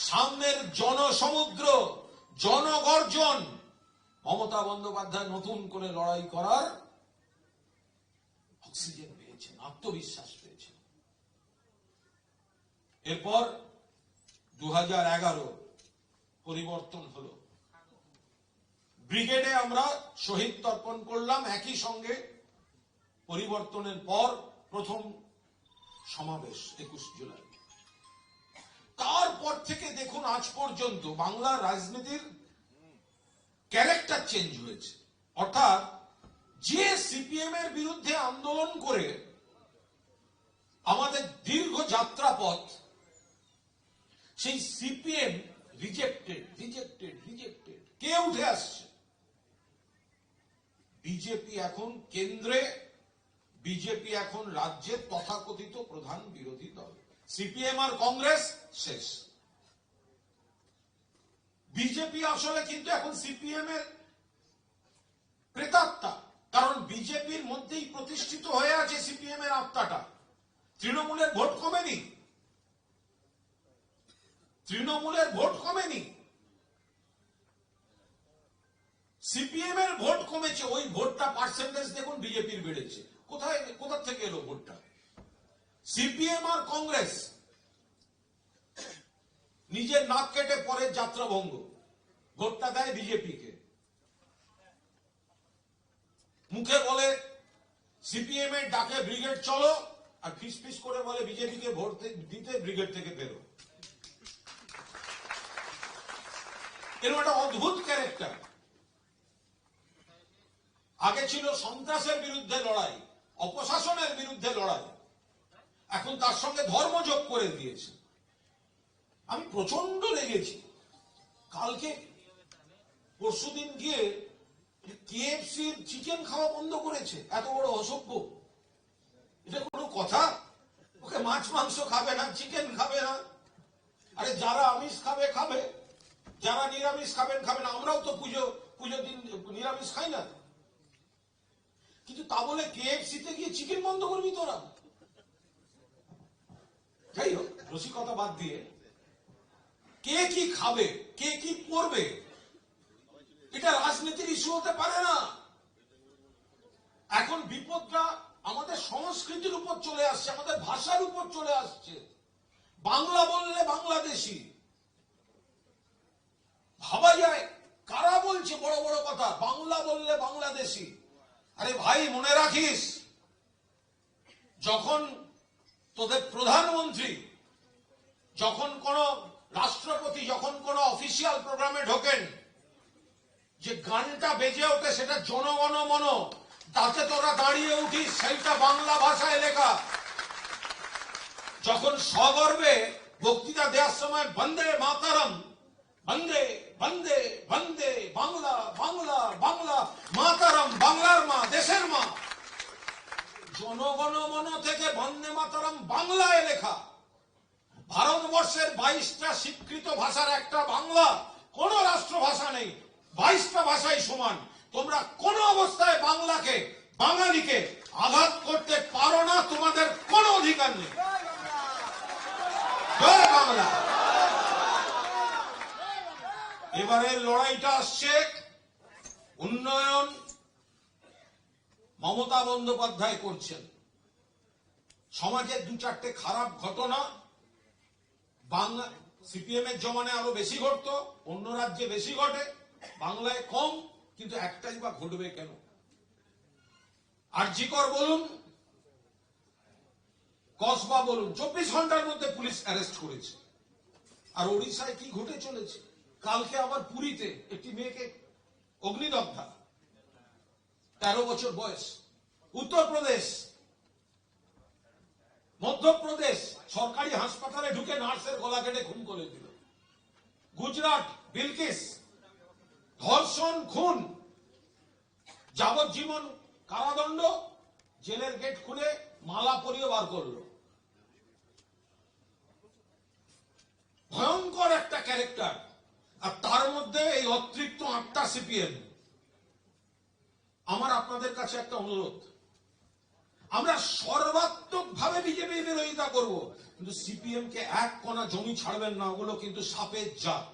সামনের জনসমুদ্র, জনগর্জন, মমতা বন্দ্যোপাধ্যায় নতুন করে লড়াই করার অক্সিজেন পেয়েছেন, আত্মবিশ্বাস পেয়েছেন। এরপর 2011 পরিবর্তন হলো, ব্রিগেডে আমরা শহীদ তর্পণ করলাম। একই সঙ্গে পরিবর্তনের পর প্রথম সমাবেশ 21 জুলাই। তারপর থেকে দেখুন আজ পর্যন্ত বাংলার রাজনীতির ক্যারেক্টার চেঞ্জ হয়েছে। অর্থাৎ যে সিপিএম এর বিরুদ্ধে আন্দোলন করে আমাদের দীর্ঘ যাত্রাপথ, সেই সিপিএম রিজেক্টেড রিজেক্টেড রিজেক্টেড, কে উঠে আসছে? বিজেপি এখন কেন্দ্রে, বিজেপি এখন রাজ্যের তথাকথিত প্রধান বিরোধী দল। সিপিএম আর কংগ্রেস শেষ। বিজেপি আসলে কিন্তু এখন সিপিএম এর প্রেতাত্মা, কারণ বিজেপির মধ্যেই প্রতিষ্ঠিত হয়ে আছে সিপিএম এর আত্মাটা। তৃণমূলের ভোট কমেনি, তৃণমূলের ভোট কমেনি, সিপিএম এর ভোট কমেছে। ওই ভোটটা পার্সেন্টেজ দেখুন বিজেপির বেড়েছে। কোথা থেকে এলো ভোটটা? সিপিএম আর কংগ্রেস নিজের নাক কেটে পরের যাত্রাভঙ্গ, ভোটটা দেয় বিজেপিকে। মুখে বলে সিপিএম এর ডাকে ব্রিগেড চলো, আর ফিস ফিস করে বলে বিজেপিকে ভোট দিতে ব্রিগেড থেকে বেরো। এরকম একটা অদ্ভুত ক্যারেক্টার। আগে ছিল সন্ত্রাসের বিরুদ্ধে লড়াই, অপশাসনের বিরুদ্ধে লড়াই, এখন তার সঙ্গে ধর্ম যোগ করে দিয়েছে। আমি প্রচন্ড লেগেছি। কালকে পরশুদিন গিয়ে কেএফসির চিকেন খাওয়া বন্ধ করেছে। এত বড় অসভ্য, এটা কোনো কথা? ওকে মাছ মাংস খাবে না, চিকেন খাবে না। আরে যারা আমিষ খাবে খাবে, যারা নিরামিষ খাবেন খাবেন। আমরাও তো পুজো দিন নিরামিষ খাই না, কিন্তু তা বলে কেএফসিতে গিয়ে চিকেন বন্ধ করবি তোরা? যাই হোক, রসিকতা বাদ দিয়ে, কে কি খাবে, কে কি পড়বে, এটা রাজনীতির ইস্যু হতে পারে না। এখন বিপদটা আমাদের সংস্কৃতির উপর চলে আসছে, আমাদের ভাষার উপর চলে আসছে। বাংলা বললে বাংলাদেশি ভাবা যায়। কারা বলছে বড় বড় কথা, বাংলা বললে বাংলাদেশি? আরে ভাই, মনে রাখিস, যখন তোদের প্রধানমন্ত্রী, যখন কোন রাষ্ট্রপতি, যখন কোন অফিসিয়াল প্রোগ্রামে ঢোকেন, যে গানটা বেজে ওঠে সেটা জনগণ মন, তাতে তোরা দাঁড়িয়ে উঠিস, সেইটা বাংলা ভাষায় লেখা। যখন সগর্বে বক্তৃতা দেওয়ার সময় বন্দে মাতরম, বন্দে বন্দে বন্দে, বাংলা বাংলা বাংলা, মাতরম বাংলার মা, দেশের মা, জনগণ মন থেকে বন্দে মাতরম বাংলায় লেখা। ভারতবর্ষের 22টা স্বীকৃত ভাষার একটা বাংলা, কোন রাষ্ট্রভাষা নেই। 22টা ভাষাই সমান। তোমরা কোন অবস্থায় বাংলাকে, বাঙালিকে আঘাত করতে পারো না, তোমাদের কোন অধিকার নেই। জয় বাংলা। এবারের লড়াইটা আসছে উন্নয়ন মমতা বন্দ্যোপাধ্যায় করছেন। সমাজের 2-4টে খারাপ ঘটনা বাংলা সিপিএম এর জমানে আরো বেশি ঘটতো, অন্য রাজ্যে বেশি ঘটে, বাংলায় কম। কিন্তু একটাই বা ঘটবে কেন? আরজিকর বলুন, কসবা বলুন, 24 ঘন্টার মধ্যে পুলিশ অ্যারেস্ট করেছে। আর ওড়িশায় কি ঘটে চলেছে? কালকে আবার পুরীতে একটি মেয়েকে অগ্নিদগ্ধা, 13 বছর বয়স। উত্তরপ্রদেশ, মধ্যপ্রদেশ, সরকারি হাসপাতালে ঢুকে নার্সের গলা কেটে খুন করে দিল। গুজরাট, বিলকিস, ধর্ষণ, খুন, যাবজ্জীবন কারাদণ্ড, জেলের গেট খুলে মালা পরিয়ে বার করলো। ভয়ঙ্কর একটা ক্যারেক্টার। আর তার মধ্যে এই অতৃপ্ত আত্মা সিপিএম। আমার আপনাদের কাছে একটা অনুরোধ, আমরা সর্বাত্মক ভাবে বিজেপির বিরোধিতা করব, কিন্তু সিপিএম কে এক কণা জমি ছাড়বেন না, ওগুলো কিন্তু সাপের জাত।